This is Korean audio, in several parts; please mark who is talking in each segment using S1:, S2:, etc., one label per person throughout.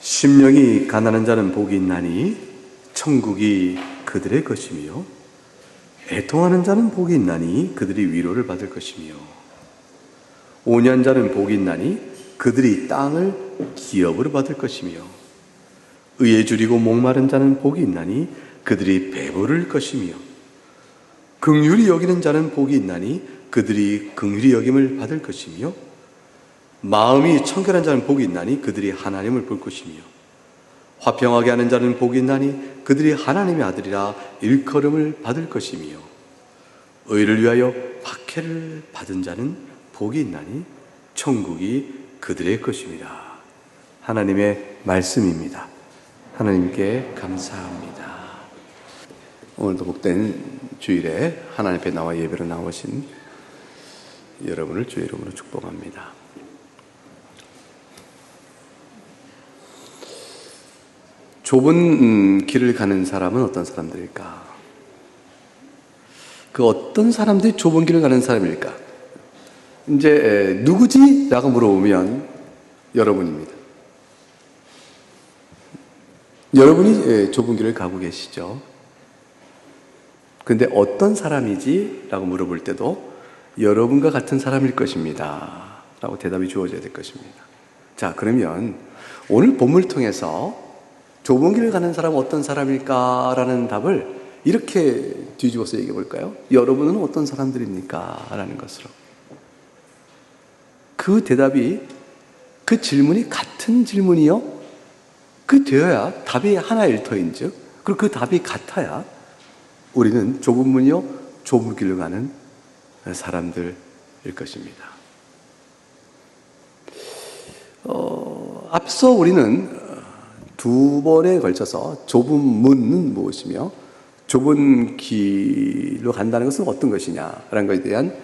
S1: 심령이 가난한 자는 복이 있나니 천국이 그들의 것이며, 애통하는 자는 복이 있나니 그들이 위로를 받을 것이며, 온유한 자는 복이 있나니 그들이 땅을 기업으로 받을 것이며, 의에 줄이고 목마른 자는 복이 있나니 그들이 배부를 것이며, 긍휼히 여기는 자는 복이 있나니 그들이 긍휼히 여김을 받을 것이며, 마음이 청결한 자는 복이 있나니 그들이 하나님을 볼 것이며, 화평하게 하는 자는 복이 있나니 그들이 하나님의 아들이라 일컬음을 받을 것이며, 의를 위하여 박해를 받은 자는 복이 있나니 천국이 그들의 것입니다. 하나님의 말씀입니다. 하나님께 감사합니다. 오늘도 복된 주일에 하나님 앞에 나와 예배로 나오신 여러분을 주의 이름으로 축복합니다. 좁은 길을 가는 사람은 어떤 사람들일까? 그 어떤 사람들이 좁은 길을 가는 사람일까? 이제 누구지? 라고 물어보면 여러분입니다. 여러분이 좁은 길을 가고 계시죠. 근데 어떤 사람이지? 라고 물어볼 때도 여러분과 같은 사람일 것입니다. 라고 대답이 주어져야 될 것입니다. 자, 그러면 오늘 본문을 통해서 좁은 길을 가는 사람은 어떤 사람일까? 라는 답을 이렇게 뒤집어서 얘기해 볼까요? 여러분은 어떤 사람들입니까? 라는 것으로. 그 대답이, 그 질문이 같은 질문이요? 그 되어야 답이 하나 일터인즉, 그리고 그 답이 같아야 우리는 좁은 문이요, 좁은 길을 가는 사람들일 것입니다. 앞서 우리는 두 번에 걸쳐서 좁은 문은 무엇이며 좁은 길로 간다는 것은 어떤 것이냐라는 것에 대한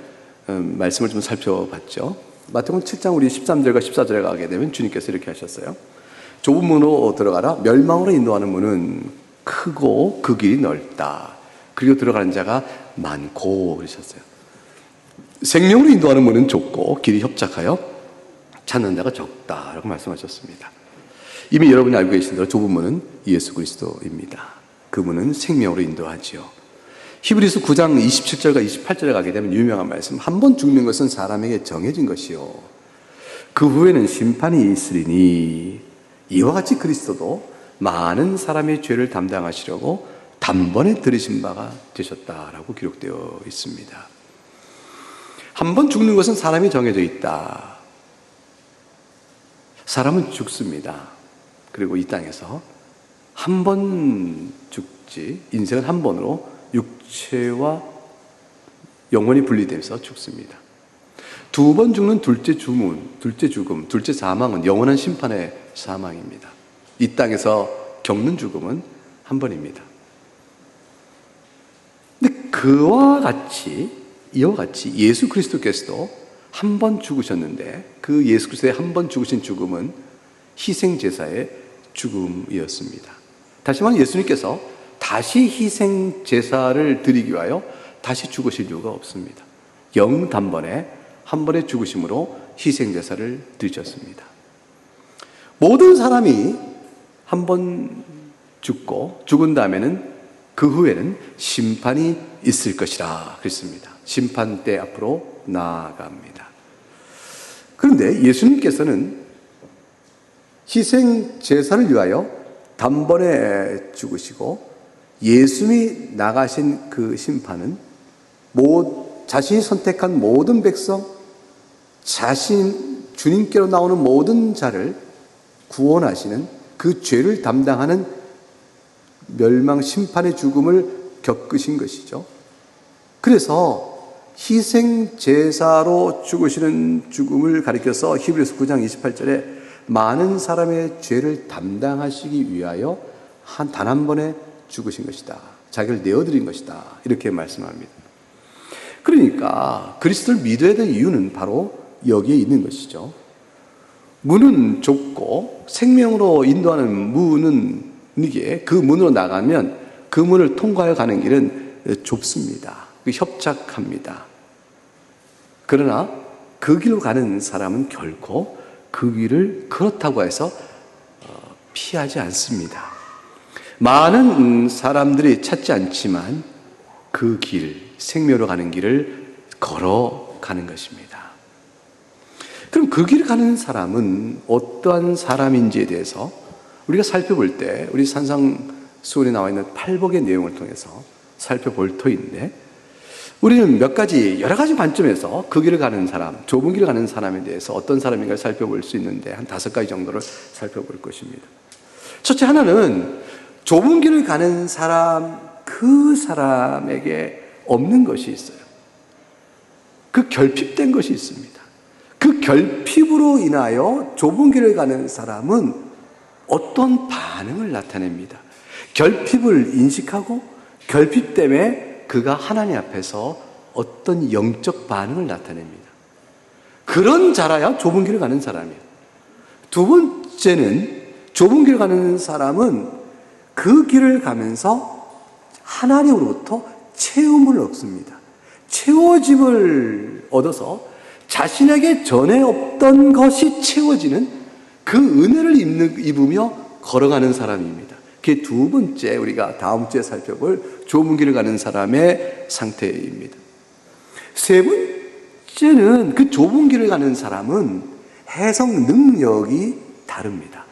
S1: 말씀을 좀 살펴봤죠. 마태복음 7장 우리 13절과 14절에 가게 되면 주님께서 이렇게 하셨어요. 좁은 문으로 들어가라. 멸망으로 인도하는 문은 크고 그 길이 넓다. 그리고 들어가는 자가 많고 그러셨어요. 생명으로 인도하는 문은 좁고 길이 협착하여 찾는 자가 적다라고 말씀하셨습니다. 이미 여러분이 알고 계신 대로 좁은 문은 예수 그리스도입니다. 그 문은 생명으로 인도하지요. 히브리서 9장 27절과 28절에 가게 되면 유명한 말씀, 한 번 죽는 것은 사람에게 정해진 것이요 그 후에는 심판이 있으리니 이와 같이 그리스도도 많은 사람의 죄를 담당하시려고 단번에 들으신 바가 되셨다라고 기록되어 있습니다. 한 번 죽는 것은 사람이 정해져 있다. 사람은 죽습니다. 그리고 이 땅에서 한 번 죽지, 인생은 한 번으로 육체와 영혼이 분리되면서 죽습니다. 두 번 죽는 둘째 죽음, 둘째 사망은 영원한 심판의 사망입니다. 이 땅에서 겪는 죽음은 한 번입니다. 근데 이와 같이 예수 그리스도께서도 한 번 죽으셨는데 그 예수 그리스도의 한 번 죽으신 죽음은 희생제사의 죽음이었습니다. 다시 말하면 예수님께서 다시 희생제사를 드리기 위하여 다시 죽으실 이유가 없습니다. 영단번에 한 번의 죽으심으로 희생제사를 드리셨습니다. 모든 사람이 한 번 죽고 죽은 다음에는 그 후에는 심판이 있을 것이라 그랬습니다. 심판 때 앞으로 나아갑니다. 그런데 예수님께서는 희생제사를 위하여 단번에 죽으시고 예수님이 나가신 그 심판은 자신이 선택한 모든 백성, 주님께로 나오는 모든 자를 구원하시는 그 죄를 담당하는 멸망 심판의 죽음을 겪으신 것이죠. 그래서 희생제사로 죽으시는 죽음을 가리켜서 히브리서 9장 28절에 많은 사람의 죄를 담당하시기 위하여 단 한 번에 죽으신 것이다. 자기를 내어드린 것이다. 이렇게 말씀합니다. 그러니까 그리스도를 믿어야 될 이유는 바로 여기에 있는 것이죠. 문은 좁고 생명으로 인도하는 문은 이게 그 문으로 나가면 그 문을 통과해 가는 길은 좁습니다. 협착합니다. 그러나 그 길로 가는 사람은 결코 그 길을 그렇다고 해서 피하지 않습니다. 많은 사람들이 찾지 않지만 그 길, 생명으로 가는 길을 걸어가는 것입니다. 그럼 그 길을 가는 사람은 어떠한 사람인지에 대해서 우리가 살펴볼 때 우리 산상수훈에 나와 있는 팔복의 내용을 통해서 살펴볼 터인데, 우리는 몇 가지 여러 가지 관점에서 그 길을 가는 사람, 좁은 길을 가는 사람에 대해서 어떤 사람인가 살펴볼 수 있는데 한 5가지 정도를 살펴볼 것입니다. 첫째, 하나는 좁은 길을 가는 사람, 그 사람에게 없는 것이 있어요. 그 결핍된 것이 있습니다. 그 결핍으로 인하여 좁은 길을 가는 사람은 어떤 반응을 나타냅니다. 결핍을 인식하고 결핍 때문에 그가 하나님 앞에서 어떤 영적 반응을 나타냅니다. 그런 자라야 좁은 길을 가는 사람이에요. 두 번째는, 좁은 길을 가는 사람은 그 길을 가면서 하나님으로부터 채움을 얻습니다. 채워짐을 얻어서 자신에게 전에 없던 것이 채워지는 그 은혜를 입으며 걸어가는 사람입니다. 그게 두 번째, 우리가 다음 주에 살펴볼 좁은 길을 가는 사람의 상태입니다. 세 번째는, 그 좁은 길을 가는 사람은 해석 능력이 다릅니다.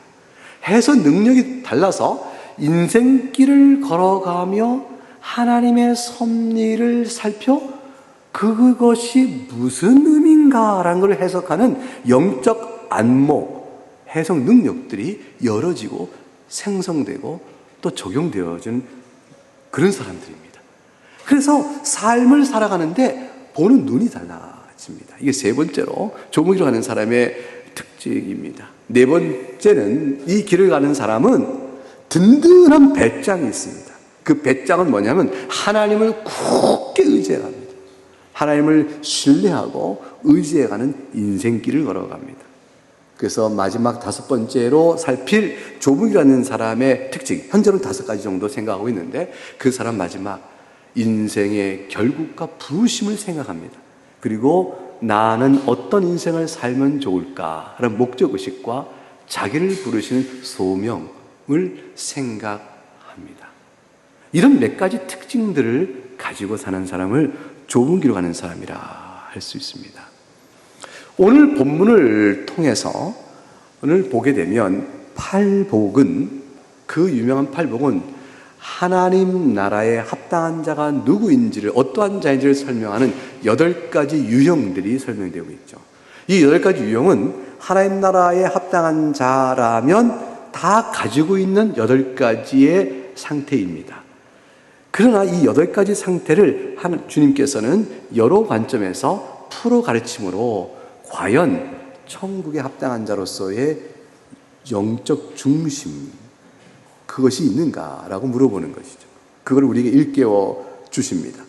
S1: 해석 능력이 달라서 인생길을 걸어가며 하나님의 섭리를 살펴 그것이 무슨 의미인가라는 걸 해석하는 영적 안목, 해석 능력들이 열어지고 생성되고 또 적용되어진 그런 사람들입니다. 그래서 삶을 살아가는데 보는 눈이 달라집니다. 이게 세 번째로 좁은 길을 가는 사람의 특징입니다. 네 번째는, 이 길을 가는 사람은 든든한 배짱이 있습니다. 그 배짱은 뭐냐면 하나님을 굳게 의지해갑니다. 하나님을 신뢰하고 의지해가는 인생길을 걸어갑니다. 그래서 마지막 5번째로 살필 좁은 길이라는 사람의 특징, 현재는 5가지 정도 생각하고 있는데, 그 사람 마지막 인생의 결국과 부르심을 생각합니다. 그리고 나는 어떤 인생을 살면 좋을까라는 목적의식과 자기를 부르시는 소명을 생각합니다. 이런 몇 가지 특징들을 가지고 사는 사람을 좁은 길로 가는 사람이라 할 수 있습니다. 오늘 본문을 통해서 오늘 보게 되면 팔복은, 그 유명한 팔복은 하나님 나라에 합당한 자가 누구인지를, 어떠한 자인지를 설명하는 8가지 유형들이 설명되고 있죠. 이 8가지 유형은 하나님 나라에 합당한 자라면 다 가지고 있는 8가지의 상태입니다. 그러나 이 8가지 상태를 주님께서는 여러 관점에서 풀어 가르침으로 과연 천국에 합당한 자로서의 영적 중심, 그것이 있는가라고 물어보는 것이죠. 그걸 우리에게 일깨워 주십니다.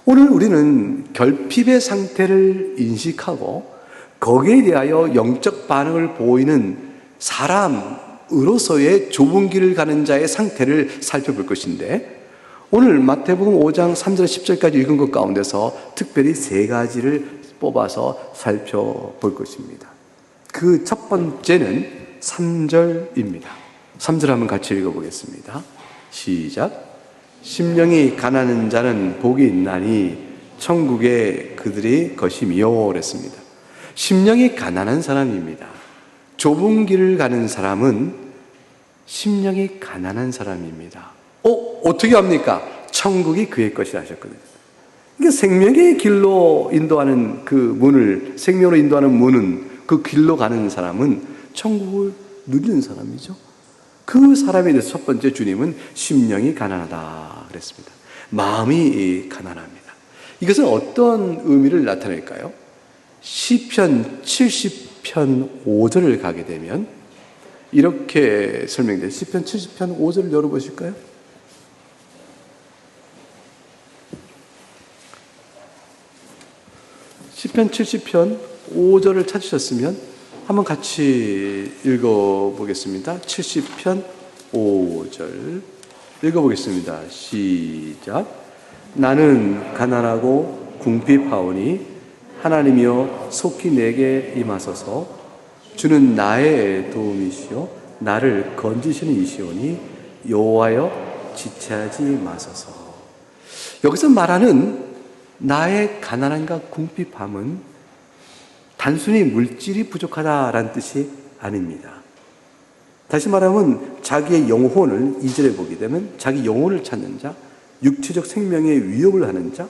S1: 오늘 우리는 결핍의 상태를 인식하고 거기에 대하여 영적 반응을 보이는 사람으로서의 좁은 길을 가는 자의 상태를 살펴볼 것인데, 오늘 마태복음 5장 3절 10절까지 읽은 것 가운데서 특별히 3가지를 뽑아서 살펴볼 것입니다. 그 첫 번째는 3절입니다. 3절 한번 같이 읽어보겠습니다. 시작. 심령이 가난한 자는 복이 있나니 천국에 그들이 것이미요 그랬습니다. 심령이 가난한 사람입니다. 좁은 길을 가는 사람은 심령이 가난한 사람입니다. 어떻게 합니까? 천국이 그의 것이라 하셨거든요. 그러니까 생명의 길로 인도하는 그 문을, 생명으로 인도하는 문은, 그 길로 가는 사람은 천국을 누리는 사람이죠. 그 사람에 대해서 첫 번째 주님은 심령이 가난하다 그랬습니다. 마음이 가난합니다. 이것은 어떤 의미를 나타낼까요? 시편 70편 5절을 가게 되면 이렇게 설명돼요. 시편 70편 5절을 열어보실까요? 시편 70편 5절을 찾으셨으면 한번 같이 읽어보겠습니다. 70편 5절 읽어보겠습니다. 시작. 나는 가난하고 궁핍하오니 하나님이여 속히 내게 임하소서. 주는 나의 도움이시요 나를 건지시는 이시오니 여호와여 지체하지 마소서. 여기서 말하는 나의 가난함과 궁핍함은 단순히 물질이 부족하다라는 뜻이 아닙니다. 다시 말하면 자기의 영혼을 2절에 보게 되면 자기 영혼을 찾는 자, 육체적 생명에 위협을 하는 자,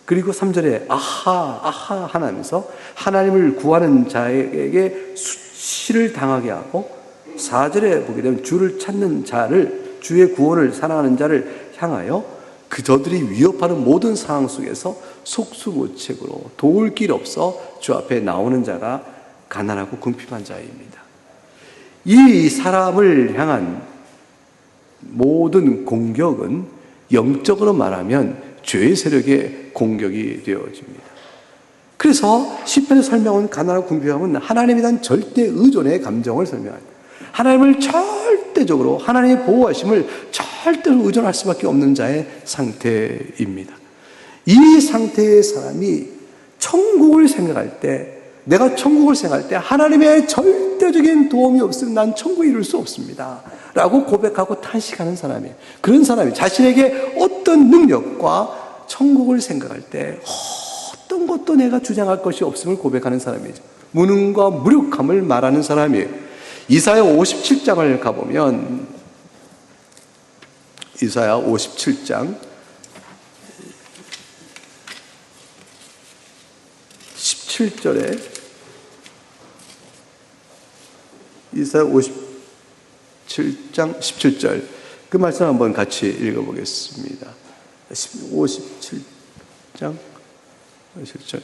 S1: 그리고 3절에 아하 하면서 하나님을 구하는 자에게 수치를 당하게 하고, 4절에 보게 되면 주를 찾는 자를, 주의 구원을 사랑하는 자를 향하여 그 저들이 위협하는 모든 상황 속에서 속수무책으로 도울 길 없어 주 앞에 나오는 자가 가난하고 궁핍한 자입니다. 이 사람을 향한 모든 공격은 영적으로 말하면 죄의 세력의 공격이 되어집니다. 그래서 시편에 설명한 가난하고 궁핍함은 하나님에 대한 절대 의존의 감정을 설명합니다. 하나님을 절대적으로, 하나님의 보호하심을 절대로 의존할 수밖에 없는 자의 상태입니다. 이 상태의 사람이 천국을 생각할 때, 내가 천국을 생각할 때 하나님의 절대적인 도움이 없으면 난 천국에 이룰 수 없습니다 라고 고백하고 탄식하는 사람이에요. 그런 사람이 자신에게 어떤 능력과 천국을 생각할 때 어떤 것도 내가 주장할 것이 없음을 고백하는 사람이죠. 무능과 무력함을 말하는 사람이에요. 이사야 57장을 가보면, 이사야 57장 17절에, 이사야 57장 17절, 그 말씀 한번 같이 읽어보겠습니다. 57장 17절.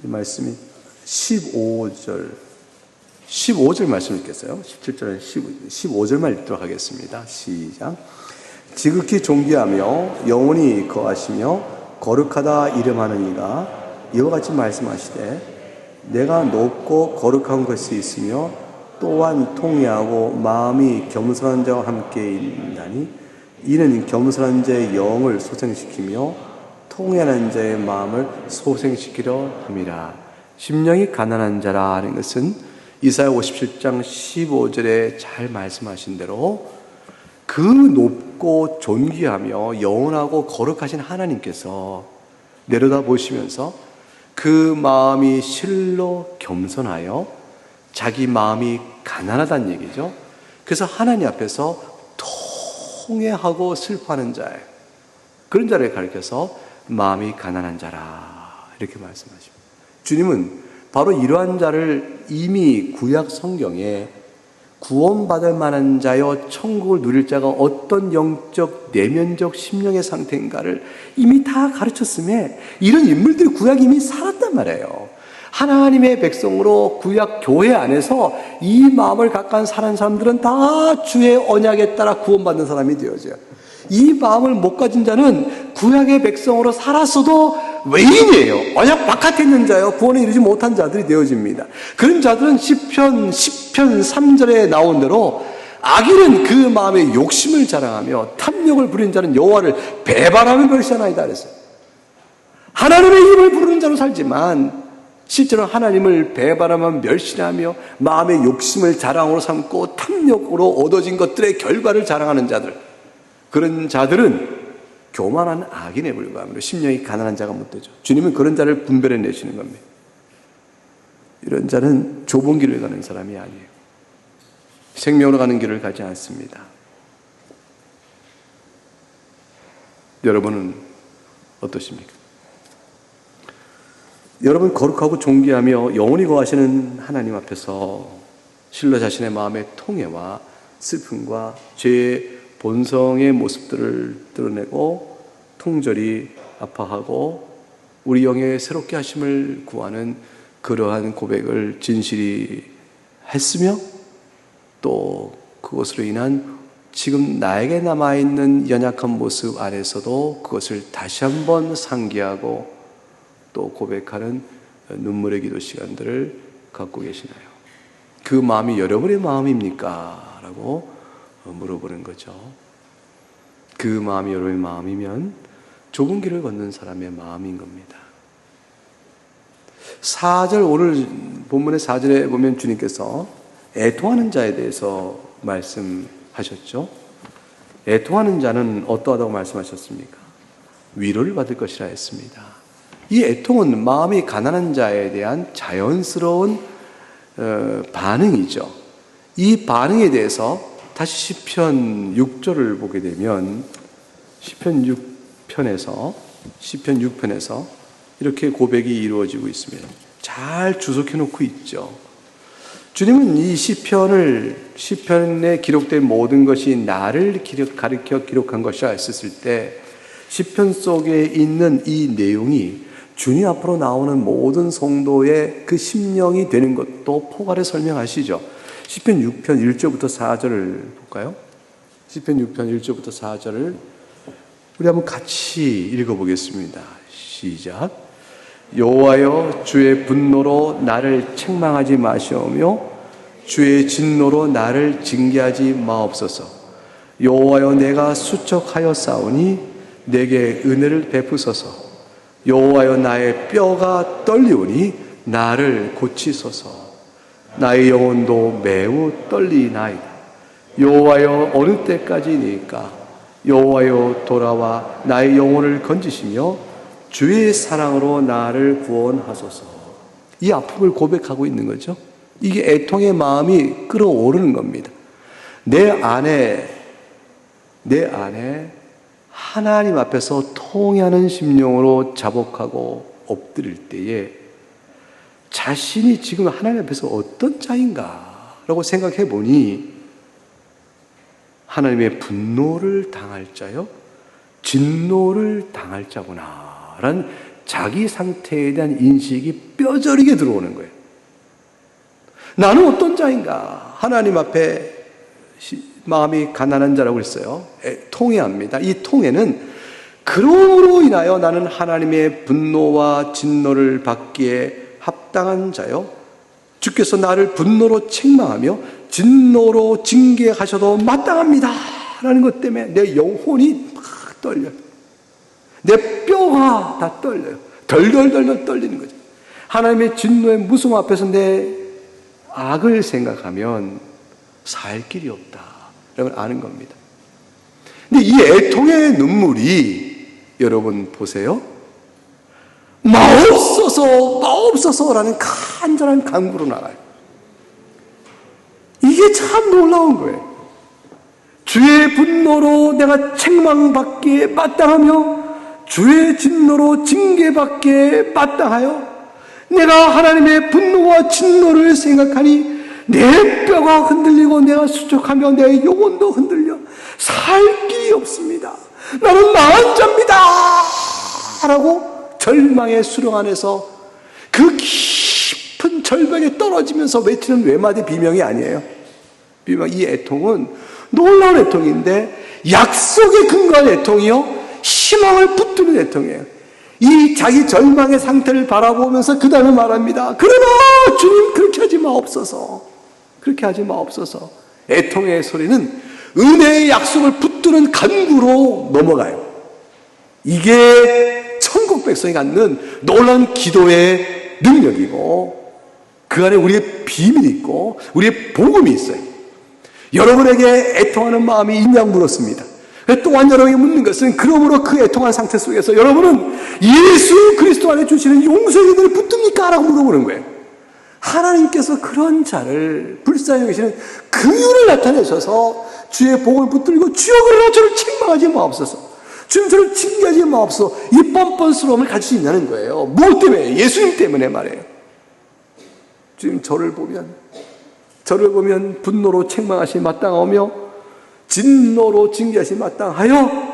S1: 이 말씀이 15절 말씀 읽겠어요. 17절에 15절만 읽도록 하겠습니다. 시작. 지극히 존귀하며 영원히 거하시며 거룩하다 이름하는 이가 이와 같이 말씀하시되, 내가 높고 거룩한 것이 있으며 또한 통회하고 마음이 겸손한 자와 함께 있나니 이는 겸손한 자의 영을 소생시키며 통회하는 자의 마음을 소생시키려 함이라. 심령이 가난한 자라는 것은 이사야 57장 15절에 잘 말씀하신 대로 그 높고 존귀하며 영원하고 거룩하신 하나님께서 내려다보시면서 그 마음이 실로 겸손하여 자기 마음이 가난하다는 얘기죠. 그래서 하나님 앞에서 통회하고 슬퍼하는 자예요. 그런 자를 가리켜서 마음이 가난한 자라 이렇게 말씀하십니다. 주님은 바로 이러한 자를 이미 구약 성경에 구원받을 만한 자여 천국을 누릴 자가 어떤 영적, 내면적, 심령의 상태인가를 이미 다 가르쳤음에 이런 인물들이 구약에 이미 살았단 말이에요. 하나님의 백성으로 구약 교회 안에서 이 마음을 갖고 사는 사람들은 다 주의 언약에 따라 구원받는 사람이 되어져요. 이 마음을 못 가진 자는 구약의 백성으로 살았어도 외인이에요. 언약 바깥에 있는 자요, 구원에 이르지 못한 자들이 되어집니다. 그런 자들은 시편 3절에 나온 대로 악인은 그 마음에 욕심을 자랑하며 탐욕을 부린 자는 여호와를 배반하며 멸시하나이다 그랬어요. 하나님의 이름을 부르는 자로 살지만 실제로 하나님을 배반하며 멸시하며 마음의 욕심을 자랑으로 삼고 탐욕으로 얻어진 것들의 결과를 자랑하는 자들, 그런 자들은 교만한 악인에 불과하므로 심령이 가난한 자가 못 되죠. 주님은 그런 자를 분별해 내시는 겁니다. 이런 자는 좁은 길을 가는 사람이 아니에요. 생명으로 가는 길을 가지 않습니다. 여러분은 어떠십니까? 여러분 거룩하고 존귀하며 영원히 거하시는 하나님 앞에서 실로 자신의 마음의 통해와 슬픔과 죄의 본성의 모습들을 드러내고 통절히 아파하고 우리 영의 새롭게 하심을 구하는 그러한 고백을 진실히 했으며, 또 그것으로 인한 지금 나에게 남아있는 연약한 모습 안에서도 그것을 다시 한번 상기하고 또 고백하는 눈물의 기도 시간들을 갖고 계시나요? 그 마음이 여러분의 마음입니까? 라고 물어보는 거죠. 그 마음이 여러분의 마음이면 좁은 길을 걷는 사람의 마음인 겁니다. 4절, 오늘 본문의 4절에 보면 주님께서 애통하는 자에 대해서 말씀하셨죠. 애통하는 자는 어떠하다고 말씀하셨습니까? 위로를 받을 것이라 했습니다. 이 애통은 마음이 가난한 자에 대한 자연스러운 반응이죠. 이 반응에 대해서 다시 시편 6절을 보게 되면 시편 6편에서 이렇게 고백이 이루어지고 있습니다. 잘 주석해 놓고 있죠. 주님은 이 시편에 기록된 모든 것이 나를 가리켜 기록한 것이라 했을 때 시편 속에 있는 이 내용이 주님 앞으로 나오는 모든 성도의 그 심령이 되는 것도 포괄해 설명하시죠. 시편 6편 1절부터 4절을 볼까요? 시편 6편 1절부터 4절을 우리 한번 같이 읽어보겠습니다. 시작. 여호와여, 주의 분노로 나를 책망하지 마시오며 주의 진노로 나를 징계하지 마옵소서. 여호와여, 내가 수척하여 싸우니 내게 은혜를 베푸소서. 여호와여, 나의 뼈가 떨리오니 나를 고치소서. 나의 영혼도 매우 떨리나이다. 여호와여, 어느 때까지니까? 여호와여, 돌아와 나의 영혼을 건지시며 주의 사랑으로 나를 구원하소서. 이 아픔을 고백하고 있는 거죠. 이게 애통의 마음이 끓어오르는 겁니다. 내 안에 하나님 앞에서 통회하는 심령으로 자복하고 엎드릴 때에 자신이 지금 하나님 앞에서 어떤 자인가 라고 생각해 보니 하나님의 분노를 당할 자요, 진노를 당할 자구나 라는 자기 상태에 대한 인식이 뼈저리게 들어오는 거예요. 나는 어떤 자인가? 하나님 앞에 마음이 가난한 자라고 했어요. 통회합니다. 이 통회는 그러므로 인하여 나는 하나님의 분노와 진노를 받기에 합당한 자요, 주께서 나를 분노로 책망하며 진노로 징계하셔도 마땅합니다 라는 것 때문에 내 영혼이 막 떨려요. 내 뼈가 다 떨려요. 덜덜덜덜 떨리는 거죠. 하나님의 진노의 무서움 앞에서 내 악을 생각하면 살 길이 없다 라고 아는 겁니다. 근데 이 애통의 눈물이 여러분 보세요. 마옵소서라는 간절한 간구로 나가요. 이게 참 놀라운 거예요. 주의 분노로 내가 책망받기에 마땅하며 주의 진노로 징계받기에 마땅하여 내가 하나님의 분노와 진노를 생각하니 내 뼈가 흔들리고 내가 수척하며 내 영혼도 흔들려 살 길이 없습니다. 나는 망한 자입니다 라고 절망의 수렁 안에서 그 깊은 절벽에 떨어지면서 외치는 외마디 비명이 아니에요. 이 애통은 놀라운 애통인데 약속에 근거한 애통이요, 희망을 붙드는 애통이에요. 이 자기 절망의 상태를 바라보면서 그 다음에 말합니다. 그러나 주님 그렇게 하지 마옵소서. 그렇게 하지 마옵소서. 애통의 소리는 은혜의 약속을 붙드는 간구로 넘어가요. 이게 천국 백성이 갖는 놀라운 기도의 능력이고 그 안에 우리의 비밀이 있고 우리의 복음이 있어요. 여러분에게 애통하는 마음이 있냐고 물었습니다. 또한 여러분에게 묻는 것은 그러므로 그 애통한 상태 속에서 여러분은 예수 그리스도 안에 주시는 용서의 은혜를 붙듭니까? 라고 물어보는 거예요. 하나님께서 그런 자를 불쌍히 여기시는 긍휼을 나타내셔서 주의 복을 붙들고 주여 그러나 저를 책망하지 마옵소서, 주님 저를 징계하지 마옵소서, 이 뻔뻔스러움을 가질 수 있냐는 거예요. 무엇 때문에? 예수님 때문에 말이에요. 주님 저를 보면 분노로 책망하시 마땅하며 진노로 징계하시 마땅하여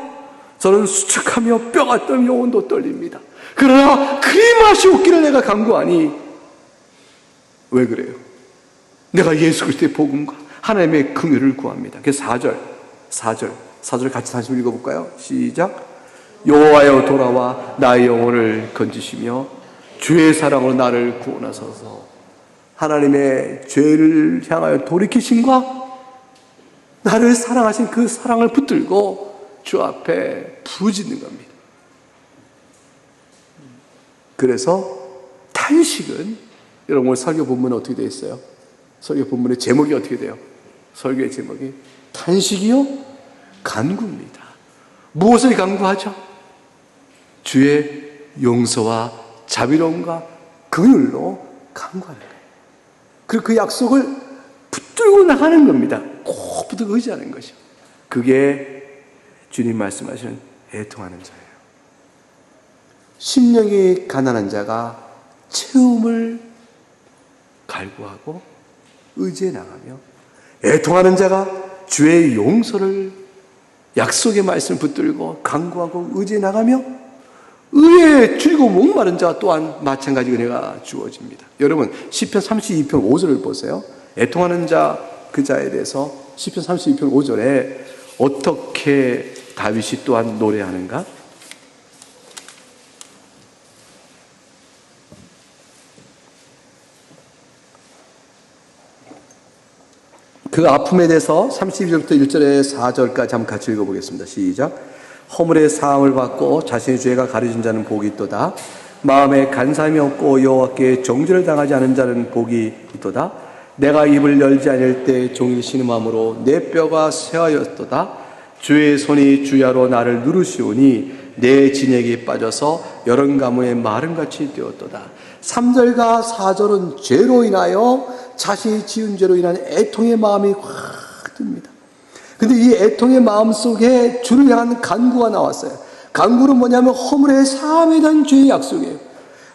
S1: 저는 수척하며 뼈가 떨며 영혼도 떨립니다. 그러나 그리 맛이 없기를 내가 간구하니 왜 그래요? 내가 예수 그리스도의 복음과 하나님의 긍휼을 구합니다. 그래서 4절 같이 다시 읽어볼까요? 시작. 여호와여 돌아와 나의 영혼을 건지시며 주의 사랑으로 나를 구원하소서. 하나님의 죄를 향하여 돌이키심과 나를 사랑하신 그 사랑을 붙들고 주 앞에 부르짖는 겁니다. 그래서 탄식은, 여러분 오늘 설교 본문은 어떻게 되어 있어요? 설교 본문의 제목이 어떻게 돼요? 설교의 제목이 탄식이요 간구입니다. 무엇을 간구하죠? 주의 용서와 자비로움과 긍휼로 간구하는 거예요. 그리고 그 약속을 붙들고 나가는 겁니다. 꼭 붙들고 의지하는 것이요. 그게 주님 말씀하시는 애통하는 자예요. 심령이 가난한 자가 채움을 갈구하고 의지해 나가며, 애통하는 자가 주의 용서를, 약속의 말씀을 붙들고 간구하고 의지해 나가며, 의에 줄이고 목마른 자 또한 마찬가지 은혜가 주어집니다. 여러분 시편 32편 5절을 보세요. 애통하는 자, 그 자에 대해서 시편 32편 5절에 어떻게 다윗이 또한 노래하는가? 그 아픔에 대해서 32절부터 1절에 4절까지 한번 같이 읽어보겠습니다. 시작. 허물의 사함을 받고 자신의 죄가 가려진 자는 복이 있도다. 마음에 간사함이 없고 여호와께 정죄를 당하지 않은 자는 복이 있도다. 내가 입을 열지 않을 때 종일 신음함으로 내 뼈가 쇠하였도다. 주의 손이 주야로 나를 누르시오니 내 진액이 빠져서 여름 가무에 마름같이 되었도다. 3절과 4절은 죄로 인하여, 자신이 지은 죄로 인한 애통의 마음이 확 듭니다. 근데 이 애통의 마음 속에 주를 향한 간구가 나왔어요. 간구는 뭐냐면 허물의 사함에 대한 죄의 약속이에요.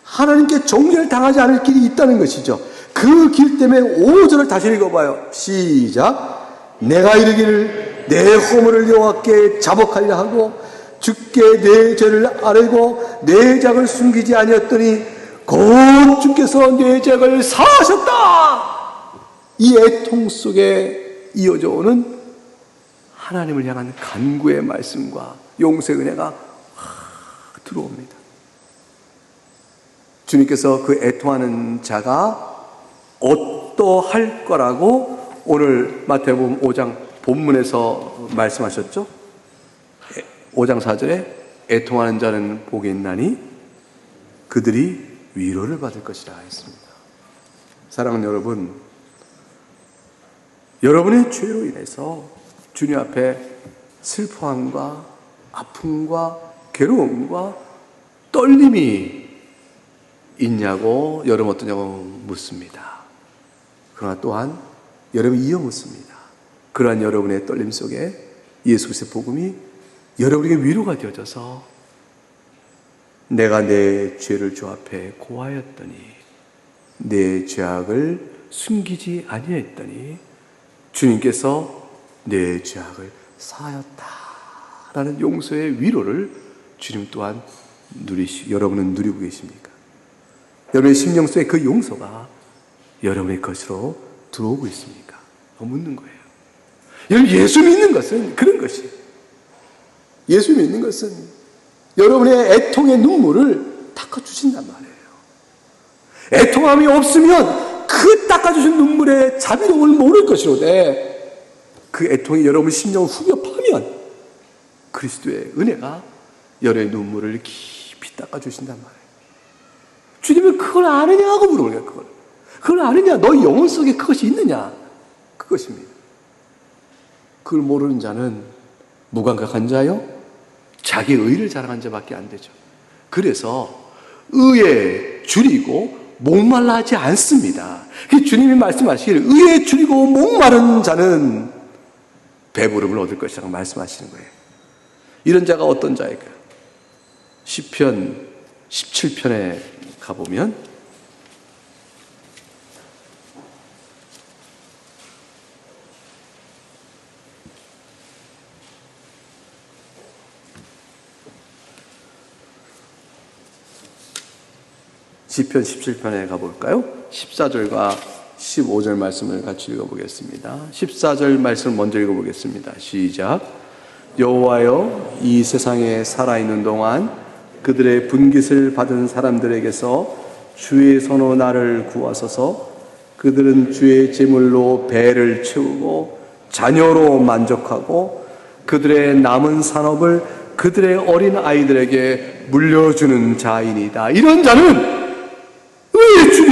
S1: 하나님께 정죄를 당하지 않을 길이 있다는 것이죠. 그 길 때문에 5절을 다시 읽어봐요. 시작. 내가 이르기를 내 허물을 여호와께 자복하려 하고 주께 내 죄를 아뢰고 내 죄악을 숨기지 아니었더니 곧 주께서 내 죄악을 사하셨다. 이 애통 속에 이어져 오는 하나님을 향한 간구의 말씀과 용서의 은혜가 확 들어옵니다. 주님께서 그 애통하는 자가 어떠할 거라고 오늘 마태복음 5장 본문에서 말씀하셨죠? 5장 4절에 애통하는 자는 복이 있나니 그들이 위로를 받을 것이라 했습니다. 사랑하는 여러분, 여러분의 죄로 인해서 주님 앞에 슬퍼함과 아픔과 괴로움과 떨림이 있냐고 여러분 어떠냐고 묻습니다. 그러나 또한 여러분이 이어 묻습니다. 그러한 여러분의 떨림 속에 예수 그리스도의 복음이 여러분에게 위로가 되어져서 내가 내 죄를 주 앞에 고하였더니 내 죄악을 숨기지 아니했더니 주님께서 내 죄악을 사하였다라는 용서의 위로를 주님 또한 여러분은 누리고 계십니까? 여러분의 심령 속에 그 용서가 여러분의 것으로 들어오고 있습니까? 묻는 거예요. 여러분 예수 믿는 것은 그런 것이에요. 예수 믿는 것은 여러분의 애통의 눈물을 닦아주신단 말이에요. 애통함이 없으면 그 닦아주신 눈물의 자비로움을 모를 것이로되 그 애통이 여러분 심령을 후벼 파면 그리스도의 은혜가 여러분의 눈물을 깊이 닦아주신단 말이에요. 주님은 그걸 아느냐고 물어보는 거예요. 그걸 아느냐? 너 영혼 속에 그것이 있느냐? 그것입니다. 그걸 모르는 자는 무감각한 자요, 자기 의를 자랑한 자밖에 안 되죠. 그래서 의에 줄이고 목말라 하지 않습니다. 주님이 말씀하시기를 의에 줄이고 목마른 자는 배부름을 얻을 것이라고 말씀하시는 거예요. 이런 자가 어떤 자일까요? 시편 17편에 가보면 시편 17편에 가볼까요? 14절과 15절 말씀을 같이 읽어보겠습니다. 14절 말씀을 먼저 읽어보겠습니다. 시작. 여호와여, 이 세상에 살아있는 동안 그들의 분깃을 받은 사람들에게서 주의 손으로 나를 구하소서. 그들은 주의 제물로 배를 채우고 자녀로 만족하고 그들의 남은 산업을 그들의 어린 아이들에게 물려주는 자이니다. 이런 자는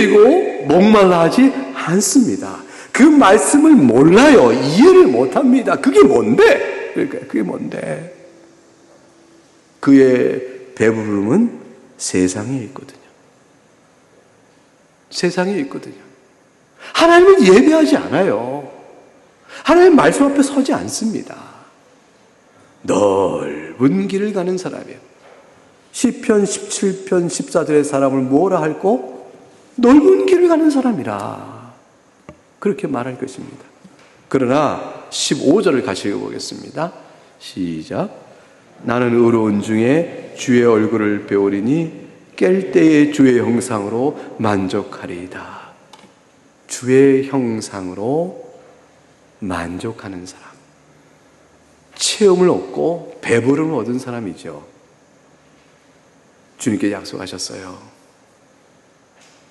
S1: 줄이고 목말라 하지 않습니다. 그 말씀을 몰라요. 이해를 못합니다. 그게 뭔데? 그러니까 그게 뭔데? 그의 배부름은 세상에 있거든요. 세상에 있거든요. 하나님을 예배하지 않아요. 하나님 말씀 앞에 서지 않습니다. 넓은 길을 가는 사람이에요. 시편 17편 14절의 사람을 뭐라 할꼬? 넓은 길을 가는 사람이라 그렇게 말할 것입니다. 그러나 15절을 같이 읽어보겠습니다. 시작. 나는 의로운 중에 주의 얼굴을 배우리니 깰 때에 주의 형상으로 만족하리이다. 주의 형상으로 만족하는 사람, 체험을 얻고 배부름을 얻은 사람이죠. 주님께 약속하셨어요.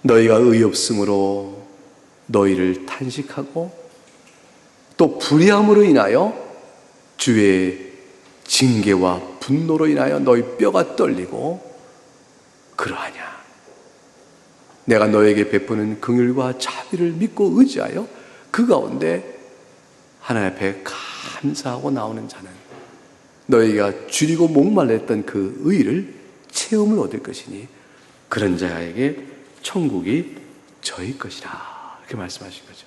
S1: 너희가 의의 없음으로 너희를 탄식하고 또 불의함으로 인하여 주의 징계와 분노로 인하여 너희 뼈가 떨리고 그러하냐. 내가 너에게 베푸는 긍휼과 자비를 믿고 의지하여 그 가운데 하나님 앞에 감사하고 나오는 자는 너희가 줄이고 목말랐던 그 의를 체험을 얻을 것이니 그런 자에게 천국이 저희 것이라 이렇게 말씀하신 거죠.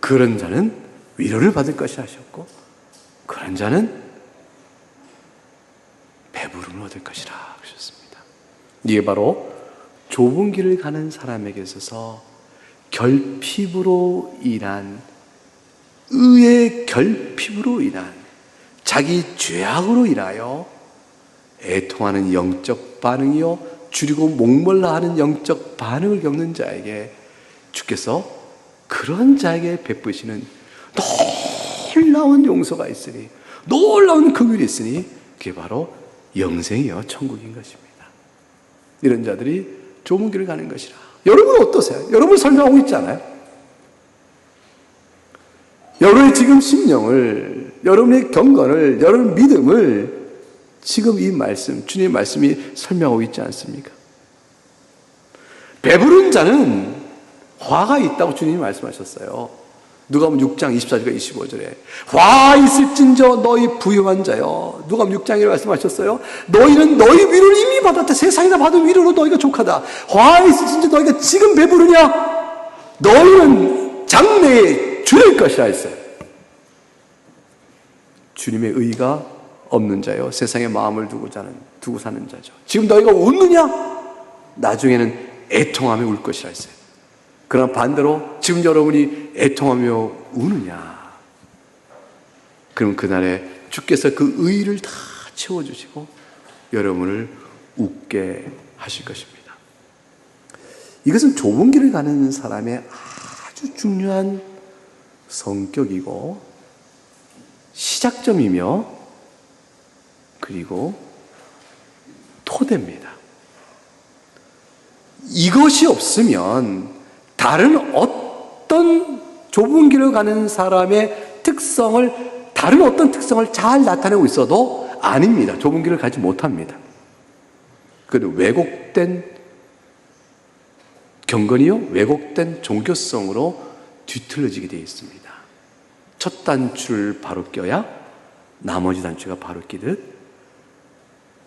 S1: 그런 자는 위로를 받을 것이라 하셨고 그런 자는 배부름을 얻을 것이라 하셨습니다. 이게 바로 좁은 길을 가는 사람에게 있어서 결핍으로 인한 의의 결핍으로 인한 자기 죄악으로 인하여 애통하는 영적 반응이요 줄이고 목말라 하는 영적 반응을 겪는 자에게 주께서 그런 자에게 베푸시는 놀라운 용서가 있으니 놀라운 긍휼이 있으니 그게 바로 영생이요 천국인 것입니다. 이런 자들이 좁은 길을 가는 것이라. 여러분 어떠세요? 여러분 설명하고 있잖아요. 여러분의 지금 심령을, 여러분의 경건을, 여러분의 믿음을 지금 이 말씀, 주님의 말씀이 설명하고 있지 않습니까? 배부른 자는 화가 있다고 주님이 말씀하셨어요. 누가복음 6장 24절과 25절에 화 있을진저 너희 부유한 자여. 누가복음 6장에 말씀하셨어요. 너희는 너희 위로를 이미 받았다. 세상에다 받은 위로로 너희가 족하다. 화 있을진저 너희가 지금 배부르냐? 너희는 장래에 줄일 것이라 했어요. 주님의 의가 없는 자요 세상에 마음을 두고 사는 자죠. 지금 너희가 웃느냐? 나중에는 애통하며 울 것이라 했어요. 그러나 반대로 지금 여러분이 애통하며 우느냐? 그럼 그날에 주께서 그 의를 다 채워주시고 여러분을 웃게 하실 것입니다. 이것은 좁은 길을 가는 사람의 아주 중요한 성격이고 시작점이며 그리고 토대입니다. 이것이 없으면 다른 어떤 좁은 길을 가는 사람의 특성을 다른 어떤 특성을 잘 나타내고 있어도 아닙니다. 좁은 길을 가지 못합니다. 그리고 왜곡된 경건이요 왜곡된 종교성으로 뒤틀려지게 되어 있습니다. 첫 단추를 바로 껴야 나머지 단추가 바로 끼듯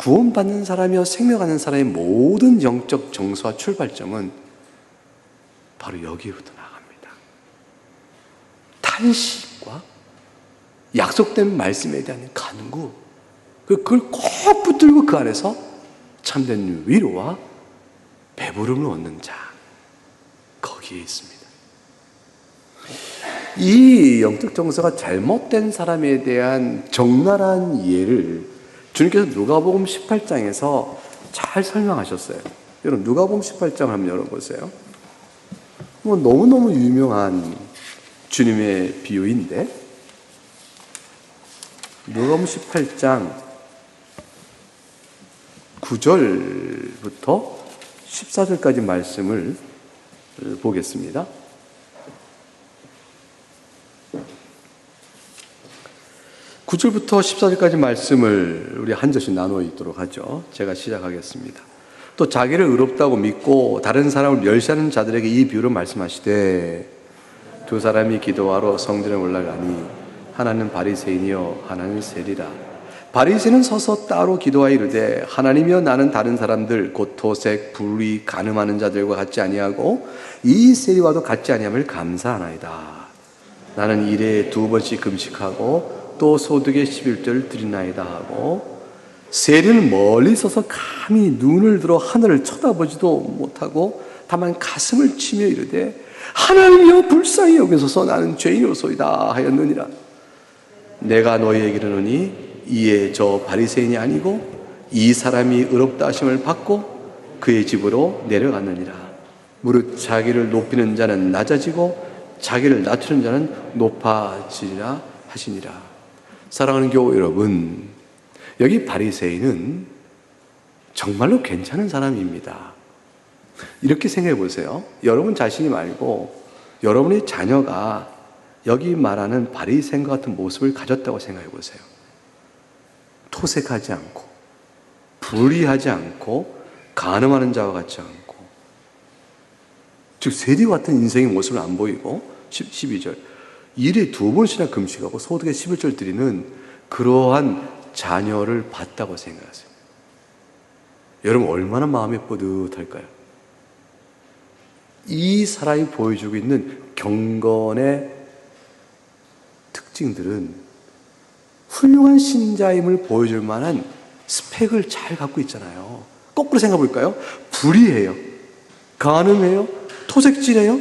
S1: 구원받는 사람이요 생명하는 사람의 모든 영적 정서와 출발점은 바로 여기부터 나갑니다. 탄식과 약속된 말씀에 대한 간구, 그걸 꼭 붙들고 그 안에서 참된 위로와 배부름을 얻는 자, 거기에 있습니다. 이 영적 정서가 잘못된 사람에 대한 적나라한 이해를 주님께서 누가복음 18장에서 잘 설명하셨어요. 여러분 누가복음 18장 한번 열어보세요. 너무너무 유명한 주님의 비유인데 누가복음 18장 9절부터 14절까지 말씀을 보겠습니다. 9절부터 14절까지 말씀을 우리 한 절씩 나누어 읽도록 하죠. 제가 시작하겠습니다. 또 자기를 의롭다고 믿고 다른 사람을 멸시하는 자들에게 이 비유를 말씀하시되 두 사람이 기도하러 성전에 올라가니 하나는 바리새인이요 하나는 세리라. 바리새인은 서서 따로 기도하여 이르되 하나님이여 나는 다른 사람들 곧 토색, 불의, 간음하는 자들과 같지 아니하고 이 세리와도 같지 아니함을 감사하나이다. 나는 일에 2번씩 금식하고 또 소득의 11조를 드리나이다 하고 세리는 멀리 서서 감히 눈을 들어 하늘을 쳐다보지도 못하고 다만 가슴을 치며 이르되 하나님이여 불쌍히 여기소서 나는 죄인이로소이다 하였느니라. 내가 너희에게 이르노니 이에 저 바리새인이 아니고 이 사람이 의롭다 하심을 받고 그의 집으로 내려갔느니라. 무릇 자기를 높이는 자는 낮아지고 자기를 낮추는 자는 높아지리라 하시니라. 사랑하는 교우 여러분, 여기 바리새인은 정말로 괜찮은 사람입니다. 이렇게 생각해 보세요. 여러분 자신이 말고 여러분의 자녀가 여기 말하는 바리새인과 같은 모습을 가졌다고 생각해 보세요. 토색하지 않고 불의하지 않고 간음하는 자와 같지 않고 즉 세리와 같은 인생의 모습을 안 보이고 12절 일에 2번씩이나 금식하고 소득의 11조를 드리는 그러한 자녀를 봤다고 생각하세요. 여러분 얼마나 마음이 뿌듯할까요? 이 사람이 보여주고 있는 경건의 특징들은 훌륭한 신자임을 보여줄 만한 스펙을 잘 갖고 있잖아요. 거꾸로 생각해 볼까요? 불의해요. 간음해요. 토색질해요.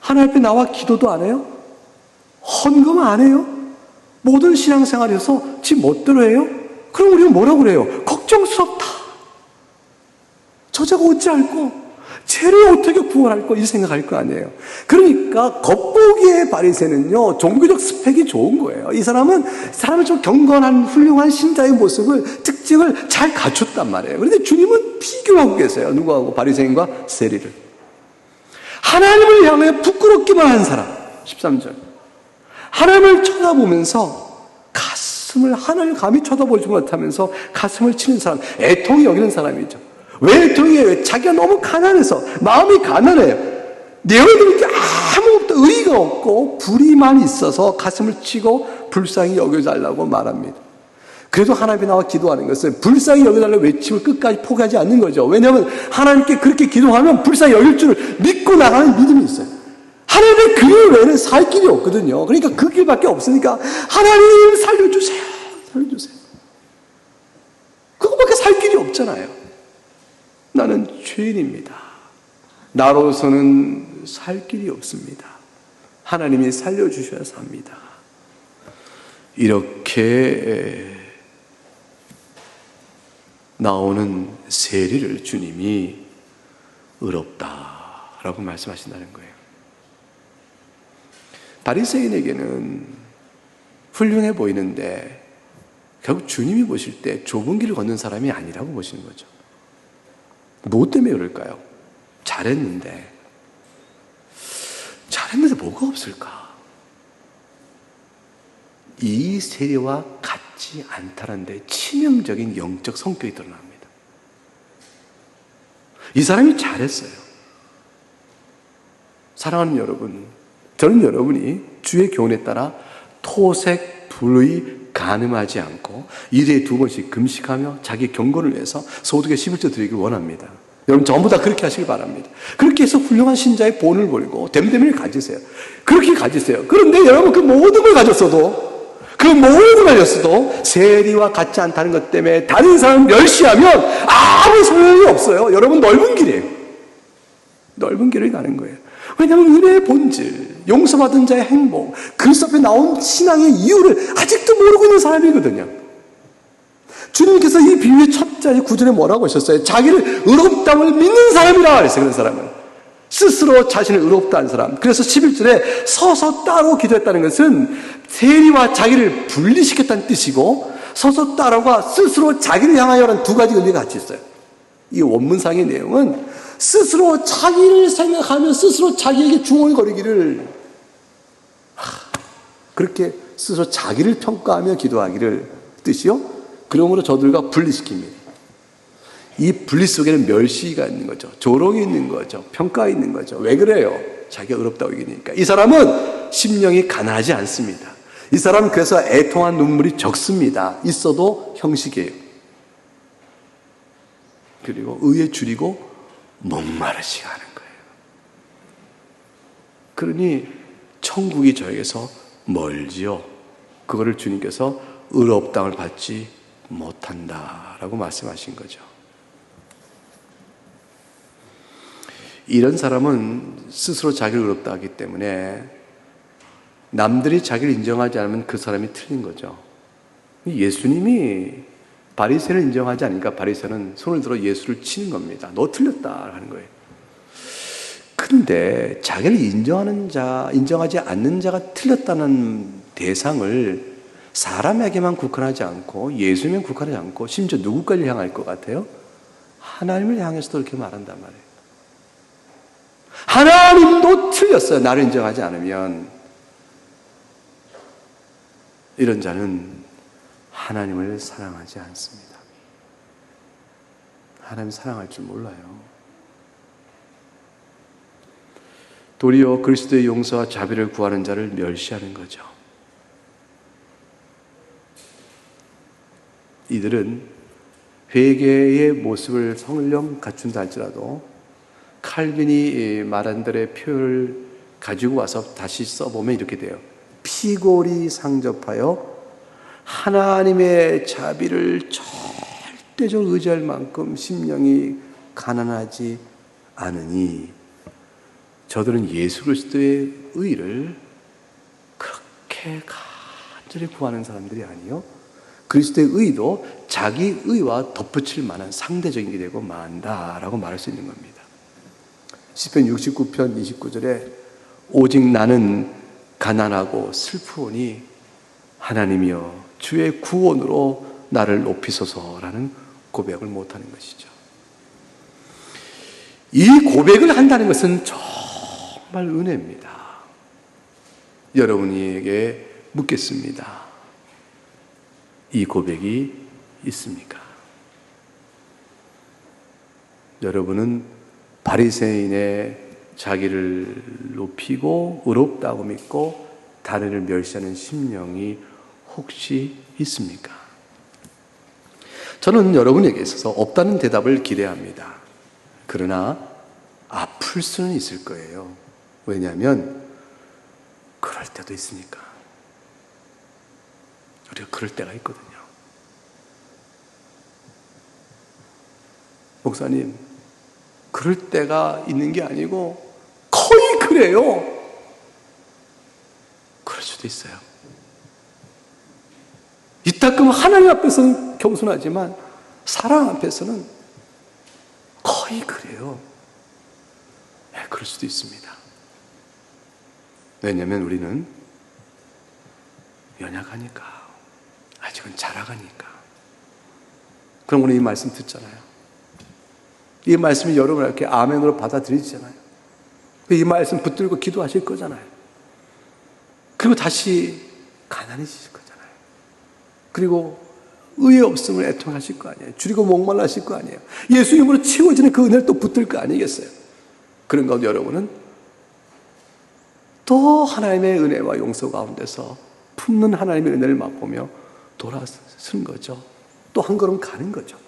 S1: 하나님 앞에 나와 기도도 안 해요. 헌금 안 해요. 모든 신앙생활에서 지 멋대로 해요. 그럼 우리가 뭐라고 그래요? 걱정스럽다. 저자가 어찌할꼬? 쟤를 어떻게 구원할꼬? 이 생각할 거 아니에요. 그러니까 겉보기에 바리새는요 종교적 스펙이 좋은 거예요. 이 사람은 좀 경건한 훌륭한 신자의 모습을 특징을 잘 갖췄단 말이에요. 그런데 주님은 비교하고 계세요. 누구하고? 바리새인과 세리를. 하나님을 향해 부끄럽기만 한 사람. 13절. 하나님을 쳐다보면서 가슴을 하나님을 감히 쳐다보지 못하면서 가슴을 치는 사람, 애통이 여기는 사람이죠. 왜 애통이에요? 자기가 너무 가난해서 마음이 가난해요. 내어드릴 게 아무것도 의의가 없고 불의만 있어서 가슴을 치고 불쌍히 여겨달라고 말합니다. 그래도 하나님께 나와 기도하는 것은 불쌍히 여겨달라고 외침을 끝까지 포기하지 않는 거죠. 왜냐하면 하나님께 그렇게 기도하면 불쌍히 여길 줄을 믿고 나가는 믿음이 있어요. 하나님의 그 외에는 살 길이 없거든요. 그러니까 그 길밖에 없으니까 하나님 살려주세요. 살려주세요. 그거밖에 살 길이 없잖아요. 나는 죄인입니다. 나로서는 살 길이 없습니다. 하나님이 살려주셔야 삽니다. 이렇게 나오는 세리를 주님이 의롭다라고 말씀하신다는 거예요. 바리새인에게는 훌륭해 보이는데 결국 주님이 보실 때 좁은 길을 걷는 사람이 아니라고 보시는 거죠. 뭐 때문에 그럴까요? 잘했는데 뭐가 없을까? 이 세리와 같지 않다는 데 치명적인 영적 성격이 드러납니다. 이 사람이 잘했어요. 사랑하는 여러분, 저는 여러분이 주의 교훈에 따라 토색, 불의, 간음하지 않고 일에 2번씩 금식하며 자기 경건을 위해서 소득의 11조 드리길 원합니다. 여러분 전부 다 그렇게 하시길 바랍니다. 그렇게 해서 훌륭한 신자의 본을 버리고 됨됨이를 가지세요. 그렇게 가지세요. 그런데 여러분 그 모든 걸 가졌어도 세리와 같지 않다는 것 때문에 다른 사람을 멸시하면 아무 소용이 없어요. 여러분 넓은 길이에요. 넓은 길을 가는 거예요. 왜냐하면 은혜의 본질, 용서받은 자의 행복, 그리스도 앞에 나온 신앙의 이유를 아직도 모르고 있는 사람이거든요. 주님께서 이 비유의 첫 자리 9절에 뭐라고 하셨어요? 자기를 의롭다함을 믿는 사람이라 그랬어요. 그런 사람은 스스로 자신을 의롭다 한 사람. 그래서 11절에 서서 따로 기도했다는 것은 세리와 자기를 분리시켰다는 뜻이고, 서서 따로가 스스로 자기를 향하여라는 두 가지 의미가 같이 있어요. 이 원문상의 내용은 스스로 자기를 생각하며 스스로 자기에게 중얼거리기를, 그렇게 스스로 자기를 평가하며 기도하기를 뜻이요. 그러므로 저들과 분리시킵니다. 이 분리 속에는 멸시가 있는 거죠. 조롱이 있는 거죠. 평가가 있는 거죠. 왜 그래요? 자기가 의롭다고 여기니까. 이 사람은 심령이 가난하지 않습니다. 이 사람은 그래서 애통한 눈물이 적습니다. 있어도 형식이에요. 그리고 의에 줄이고 목마르시게 하는 거예요. 그러니 천국이 저에게서 멀지요. 그거를 주님께서 의롭다함을 받지 못한다라고 말씀하신 거죠. 이런 사람은 스스로 자기를 의롭다 하기 때문에 남들이 자기를 인정하지 않으면 그 사람이 틀린 거죠. 예수님이 바리새인을 인정하지 않으니까 바리새인은 손을 들어 예수를 치는 겁니다. 너 틀렸다 하는 거예요. 근데 자기를 인정하는 자, 인정하지 않는 자가 틀렸다는 대상을 사람에게만 국한하지 않고 예수님에 국한하지 않고 심지어 누구까지 향할 것 같아요? 하나님을 향해서도 이렇게 말한단 말이에요. 하나님도 틀렸어요. 나를 인정하지 않으면. 이런 자는 하나님을 사랑하지 않습니다. 하나님 사랑할 줄 몰라요. 도리어 그리스도의 용서와 자비를 구하는 자를 멸시하는 거죠. 이들은 회개의 모습을 성령 갖춘다 할지라도 칼빈이 말한 대로의 표현을 가지고 와서 다시 써보면 이렇게 돼요. 피골이 상접하여 하나님의 자비를 절대적으로 의지할 만큼 심령이 가난하지 않으니 저들은 예수 그리스도의 의를 그렇게 간절히 구하는 사람들이 아니요, 그리스도의 의도 자기 의와 덧붙일 만한 상대적인 게 되고 만다라고 말할 수 있는 겁니다. 시편 69편 29절에 오직 나는 가난하고 슬프오니 하나님이여 주의 구원으로 나를 높이소서라는 고백을 못하는 것이죠. 이 고백을 한다는 것은 정말 은혜입니다. 여러분에게 묻겠습니다. 이 고백이 있습니까? 여러분은 바리새인의 자기를 높이고 의롭다고 믿고 다른을 멸시하는 심령이 혹시 있습니까? 저는 여러분에게 있어서 없다는 대답을 기대합니다. 그러나 아플 수는 있을 거예요. 왜냐하면 그럴 때도 있으니까. 우리가 그럴 때가 있거든요. 목사님, 그럴 때가 있는 게 아니고 거의 그래요. 그럴 수도 있어요. 이따금 하나님 앞에서는 겸손하지만 사랑 앞에서는 거의 그래요. 네, 그럴 수도 있습니다. 왜냐하면 우리는 연약하니까, 아직은 자라가니까. 그럼 우리 이 말씀 듣잖아요. 이 말씀이 여러분 이렇게 아멘으로 받아들이잖아요. 이 말씀 붙들고 기도하실 거잖아요. 그리고 다시 가난해지실 거잖아요. 그리고 의에 없음을 애통하실 거 아니에요. 줄이고 목말라하실 거 아니에요. 예수 이름으로 채워지는 그 은혜를 또 붙들 거 아니겠어요. 그런 가운데 여러분은 또 하나님의 은혜와 용서 가운데서 품는 하나님의 은혜를 맛보며 돌아서는 거죠. 또 한 걸음 가는 거죠.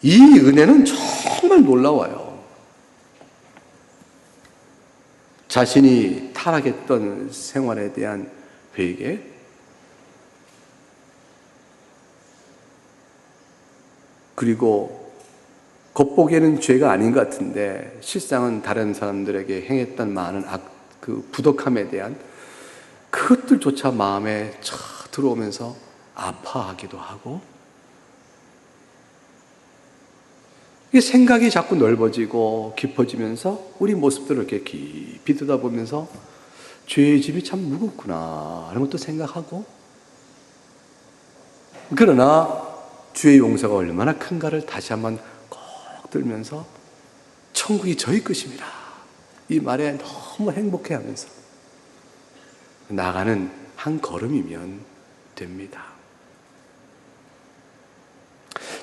S1: 이 은혜는 정말 놀라워요. 자신이 타락했던 생활에 대한 회개, 그리고 겉보기에는 죄가 아닌 것 같은데 실상은 다른 사람들에게 행했던 많은 그 부덕함에 대한 그것들조차 마음에 촥 들어오면서 아파하기도 하고, 이게 생각이 자꾸 넓어지고 깊어지면서 우리 모습들을 이렇게 깊이 들여다보면서 죄의 짐이 참 무겁구나 하는 것도 생각하고, 그러나 주의 용서가 얼마나 큰가를 다시 한번 꼭 들면서 천국이 저희 것입니다, 이 말에 너무 행복해하면서 나가는 한 걸음이면 됩니다.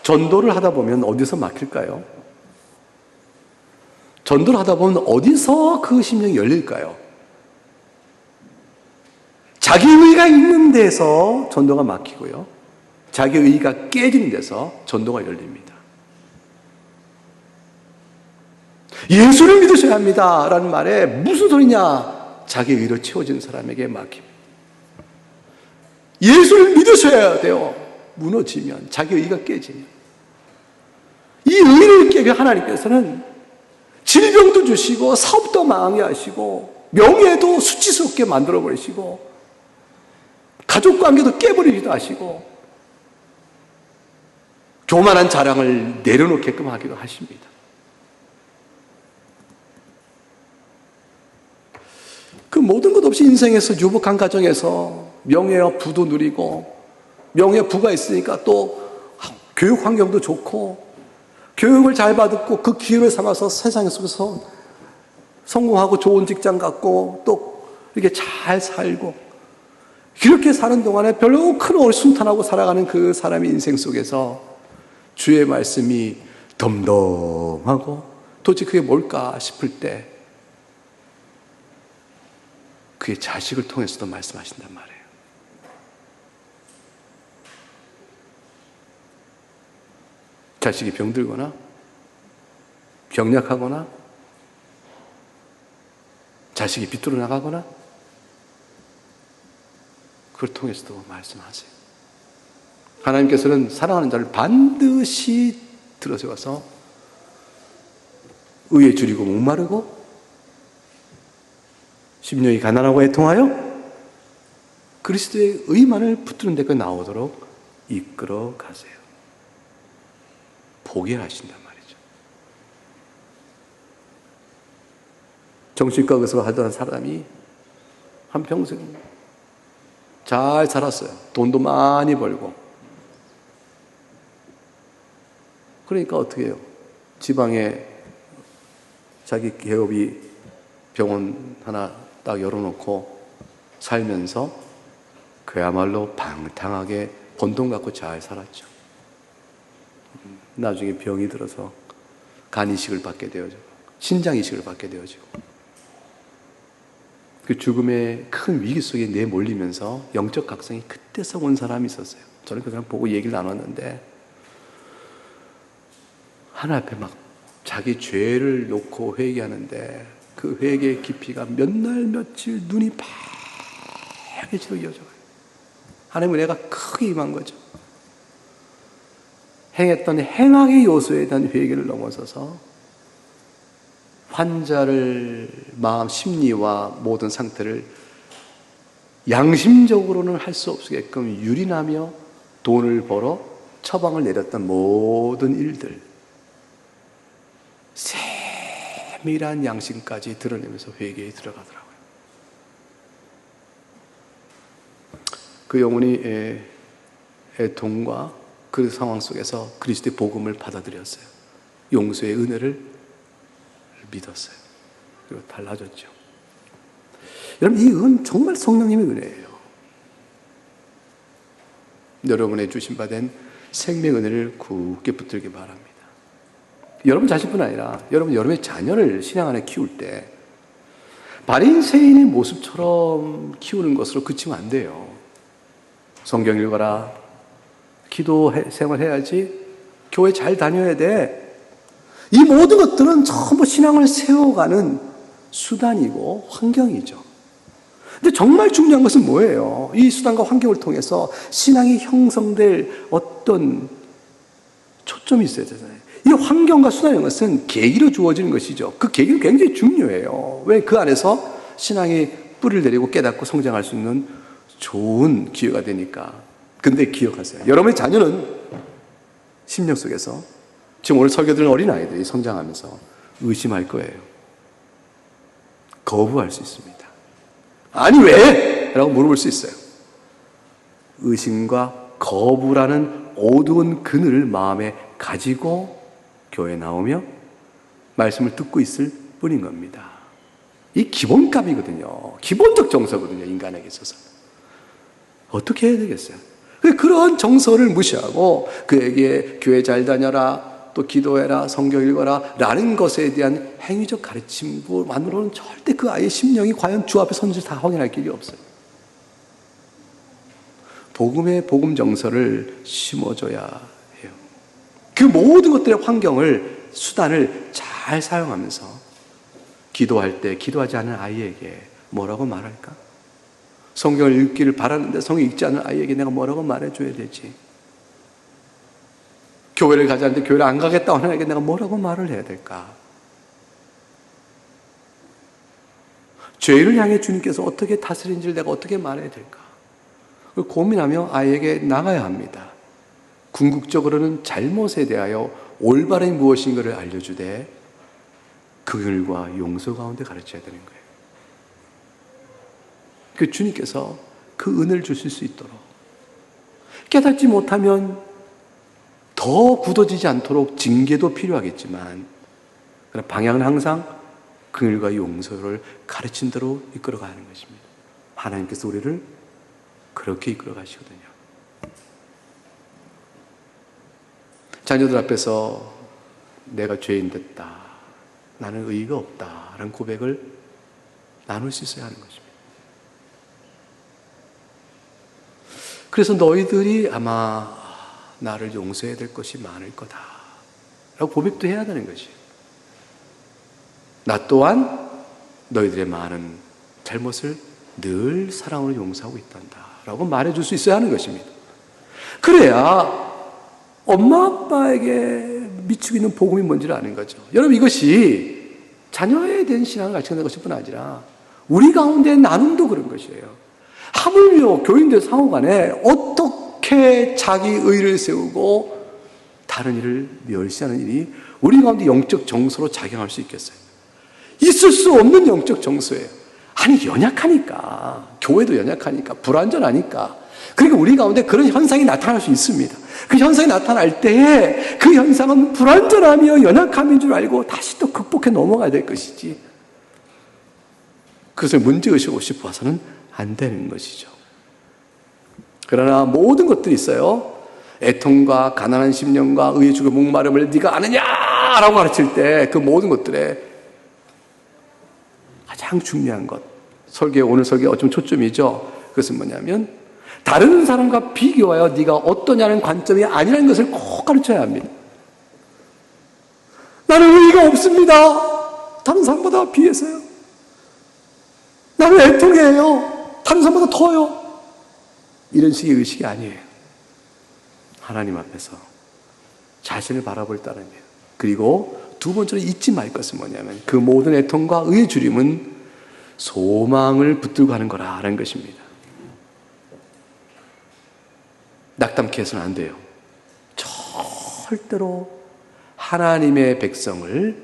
S1: 전도를 하다 보면 어디서 막힐까요? 전도를 하다 보면 어디서 그 심령이 열릴까요? 자기 의가 있는 데서 전도가 막히고요. 자기 의가 깨지는 데서 전도가 열립니다. 예수를 믿으셔야 합니다 라는 말에 무슨 소리냐? 자기 의로 채워진 사람에게 막힙니다. 예수를 믿으셔야 돼요. 무너지면, 자기 의가 깨지면. 이 의를 깨게 하나님께서는 질병도 주시고 사업도 망하게 하시고 명예도 수치스럽게 만들어버리시고 가족관계도 깨버리기도 하시고 교만한 자랑을 내려놓게끔 하기도 하십니다. 그 모든 것 없이 인생에서 유복한 가정에서 명예와 부도 누리고 명예 부가 있으니까 또 교육 환경도 좋고 교육을 잘 받았고 그 기회를 삼아서 세상 속에서 성공하고 좋은 직장 갖고 또 이렇게 잘 살고 이렇게 사는 동안에 별로 큰 순탄하고 살아가는 그 사람의 인생 속에서 주의 말씀이 덤덤하고 도대체 그게 뭘까 싶을 때 그의 자식을 통해서도 말씀하신단 말이에요. 자식이 병들거나 병약하거나 자식이 비뚤어 나가거나 그걸 통해서도 말씀하세요. 하나님께서는 사랑하는 자를 반드시 들어세워서 의에 줄이고 목마르고 심령이 가난하고 애통하여 그리스도의 의만을 붙드는 데까지 나오도록 이끌어 가세요. 보게 하신단 말이죠. 정신과 의사가 하던 사람이 한평생 잘 살았어요. 돈도 많이 벌고. 그러니까 어떻게 해요? 지방에 자기 개업이 병원 하나 딱 열어놓고 살면서 그야말로 방탕하게 번 돈 갖고 잘 살았죠. 나중에 병이 들어서 간 이식을 받게 되어지고 신장 이식을 받게 되어지고 그 죽음의 큰 위기 속에 내몰리면서 영적 각성이 그때서 온 사람이 있었어요. 저는 그 사람 보고 얘기를 나눴는데 하나님 앞에 막 자기 죄를 놓고 회개하는데 그 회개의 깊이가 몇 날 며칠 눈이 파래지도록 이어져요. 하나님의 은혜가 크게 임한 거죠. 행했던 행악의 요소에 대한 회개를 넘어서서 환자를 마음 심리와 모든 상태를 양심적으로는 할 수 없게끔 유린하며 돈을 벌어 처방을 내렸던 모든 일들 세밀한 양심까지 드러내면서 회개에 들어가더라고요. 그 영혼이 애통과 그 상황 속에서 그리스도의 복음을 받아들였어요. 용서의 은혜를 믿었어요. 그리고 달라졌죠. 여러분, 이 은 정말 성령님의 은혜예요. 여러분의 주신 바 된 생명 은혜를 굳게 붙들기 바랍니다. 여러분 자신뿐 아니라 여러분의 자녀를 신앙 안에 키울 때 바리새인의 모습처럼 키우는 것으로 그치면 안 돼요. 성경 읽어라. 기도 생활해야지. 교회 잘 다녀야 돼. 이 모든 것들은 전부 신앙을 세워가는 수단이고 환경이죠. 근데 정말 중요한 것은 뭐예요? 이 수단과 환경을 통해서 신앙이 형성될 어떤 초점이 있어야 되잖아요. 이 환경과 수단이라는 것은 계기로 주어지는 것이죠. 그 계기는 굉장히 중요해요. 왜? 그 안에서 신앙이 뿌리를 내리고 깨닫고 성장할 수 있는 좋은 기회가 되니까. 근데 기억하세요. 여러분의 자녀는 심령 속에서 지금 오늘 설교 들은 어린아이들이 성장하면서 의심할 거예요. 거부할 수 있습니다. 아니 왜? 라고 물어볼 수 있어요. 의심과 거부라는 어두운 그늘을 마음에 가지고 교회에 나오며 말씀을 듣고 있을 뿐인 겁니다. 이 기본값이거든요. 기본적 정서거든요. 인간에게 있어서. 어떻게 해야 되겠어요? 그런 정서를 무시하고 그에게 교회 잘 다녀라, 또 기도해라, 성경 읽어라 라는 것에 대한 행위적 가르침만으로는 절대 그 아이의 심령이 과연 주 앞에 선지 다 확인할 길이 없어요. 복음의 복음 정서를 심어줘야 해요. 그 모든 것들의 환경을, 수단을 잘 사용하면서 기도할 때 기도하지 않은 아이에게 뭐라고 말할까? 성경을 읽기를 바라는데 성경 읽지 않은 아이에게 내가 뭐라고 말해줘야 되지? 교회를 가자는데 교회를 안 가겠다고 하는 아이에게 내가 뭐라고 말을 해야 될까? 죄를 향해 주님께서 어떻게 다스리는지를 내가 어떻게 말해야 될까? 고민하며 아이에게 나가야 합니다. 궁극적으로는 잘못에 대하여 올바른 무엇인가를 알려주되 긍휼과 용서 가운데 가르쳐야 되는 거예요. 그 주님께서 그 은혜를 주실 수 있도록, 깨닫지 못하면 더 굳어지지 않도록 징계도 필요하겠지만 그러나 방향은 항상 긍휼과 용서를 가르친 대로 이끌어가는 것입니다. 하나님께서 우리를 그렇게 이끌어 가시거든요. 자녀들 앞에서 내가 죄인 됐다, 나는 의의가 없다 라는 고백을 나눌 수 있어야 하는 것입니다. 그래서 너희들이 아마 나를 용서해야 될 것이 많을 거다 라고 고백도 해야 되는 것이에요. 나 또한 너희들의 많은 잘못을 늘 사랑으로 용서하고 있단다 라고 말해줄 수 있어야 하는 것입니다. 그래야 엄마 아빠에게 미치고 있는 복음이 뭔지를 아는 거죠. 여러분, 이것이 자녀에 대한 신앙을 가르치는 것일 뿐 아니라 우리 가운데 나눔도 그런 것이에요. 하물며 교인들 상호간에 어떻게 자기 의를 세우고 다른 일을 멸시하는 일이 우리 가운데 영적 정서로 작용할 수 있겠어요? 있을 수 없는 영적 정서예요. 아니, 연약하니까, 교회도 연약하니까, 불완전하니까. 그러니까 우리 가운데 그런 현상이 나타날 수 있습니다. 그 현상이 나타날 때에 그 현상은 불완전하며 연약함인 줄 알고 다시 또 극복해 넘어가야 될 것이지, 그것을 문제의식하고 싶어서는 안 되는 것이죠. 그러나 모든 것들이 있어요. 애통과 가난한 심령과 의의 죽의 목마름을 네가 아느냐라고 가르칠 때 그 모든 것들에 가장 중요한 것, 오늘 설계 어쩌면 초점이죠. 그것은 뭐냐면 다른 사람과 비교하여 네가 어떠냐는 관점이 아니라는 것을 꼭 가르쳐야 합니다. 나는 의의가 없습니다. 다른 사람보다 비해서요. 나는 애통해요. 다른 사람보다 더요. 이런 식의 의식이 아니에요. 하나님 앞에서 자신을 바라볼 따름이에요. 그리고 두 번째로 잊지 말 것은 뭐냐면 그 모든 애통과 의의 주림은 소망을 붙들고 하는 거라는 것입니다. 낙담케 해서는 안 돼요. 절대로 하나님의 백성을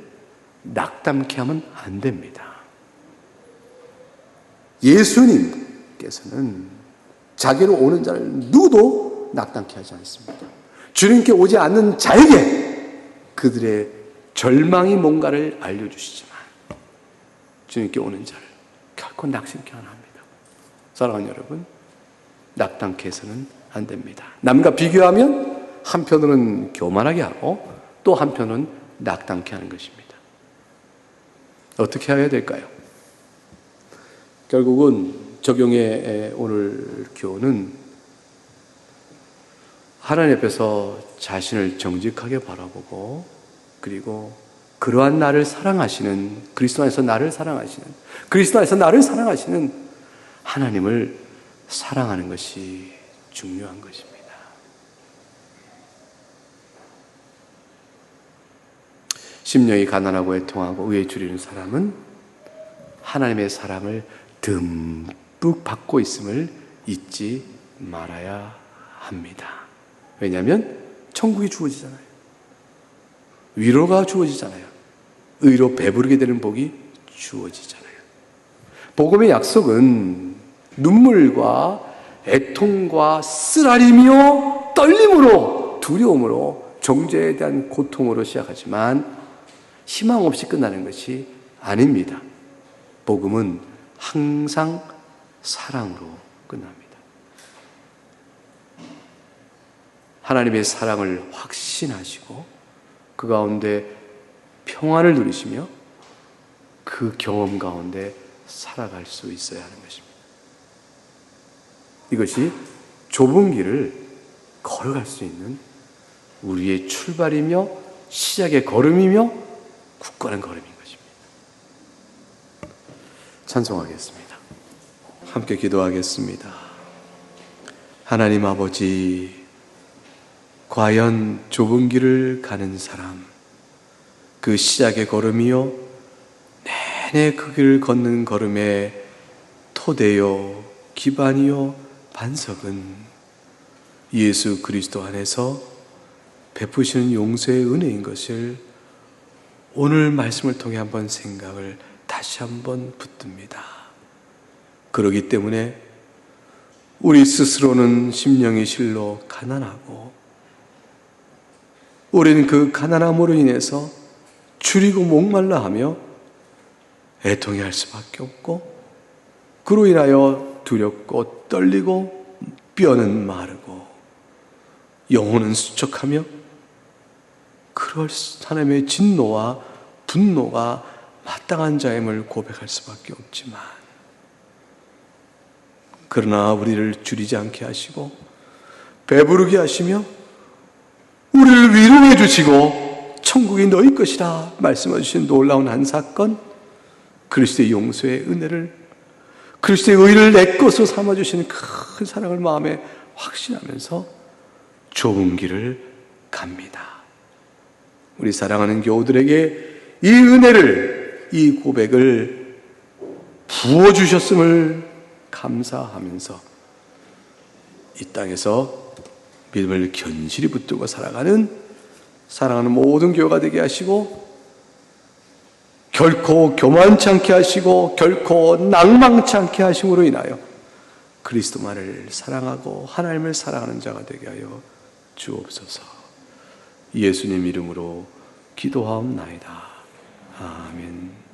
S1: 낙담케 하면 안 됩니다. 예수님께서는 자기로 오는 자를 누구도 낙담케 하지 않습니다. 주님께 오지 않는 자에게 그들의 절망이 뭔가를 알려주시지만 주님께 오는 자를 결코 낙심케 안 합니다. 사랑하는 여러분, 낙담케 해서는 안 됩니다. 남과 비교하면 한편으로는 교만하게 하고 또 한편은 낙담케 하는 것입니다. 어떻게 해야 될까요? 결국은 적용의 오늘 교훈은 하나님 앞에서 자신을 정직하게 바라보고, 그리고 그러한 나를 사랑하시는, 그리스도 안에서 나를 사랑하시는, 그리스도 안에서 나를 사랑하시는 하나님을 사랑하는 것이 중요한 것입니다. 심령이 가난하고 애통하고 의에 줄이는 사람은 하나님의 사랑을 듬뿍 받고 있음을 잊지 말아야 합니다. 왜냐하면 천국이 주어지잖아요. 위로가 주어지잖아요. 의로 배부르게 되는 복이 주어지잖아요. 복음의 약속은 눈물과 애통과 쓰라리며 떨림으로, 두려움으로, 정죄에 대한 고통으로 시작하지만 희망 없이 끝나는 것이 아닙니다. 복음은 항상 사랑으로 끝납니다. 하나님의 사랑을 확신하시고 그 가운데 평안을 누리시며 그 경험 가운데 살아갈 수 있어야 하는 것입니다. 이것이 좁은 길을 걸어갈 수 있는 우리의 출발이며 시작의 걸음이며 굳건한 걸음인 것입니다. 찬송하겠습니다. 함께 기도하겠습니다. 하나님 아버지, 과연 좁은 길을 가는 사람, 그 시작의 걸음이요 내내 그 길을 걷는 걸음의 토대요 기반이요 반석은 예수 그리스도 안에서 베푸시는 용서의 은혜인 것을 오늘 말씀을 통해 한번 생각을 다시 한번 붙듭니다. 그러기 때문에 우리 스스로는 심령이 실로 가난하고 우리는 그 가난함으로 인해서 줄이고 목말라 하며 애통해할 수밖에 없고 그로 인하여 두렵고 떨리고 뼈는 마르고 영혼은 수척하며 그럴 하나님의 진노와 분노가 마땅한 자임을 고백할 수밖에 없지만 그러나 우리를 줄이지 않게 하시고 배부르게 하시며 우리를 위로해 주시고 천국이 너희 것이라 말씀해 주신 놀라운 한 사건, 그리스도의 용서의 은혜를, 그리스도의 의를 내 것으로 삼아주신 큰 사랑을 마음에 확신하면서 좁은 길을 갑니다. 우리 사랑하는 교우들에게 이 은혜를, 이 고백을 부어주셨음을 감사하면서 이 땅에서 믿음을 견실히 붙들고 살아가는 사랑하는 모든 교회가 되게 하시고 결코 교만치 않게 하시고 결코 낭망치 않게 하심으로 인하여 그리스도만을 사랑하고 하나님을 사랑하는 자가 되게 하여 주옵소서. 예수님 이름으로 기도하옵나이다. 아멘.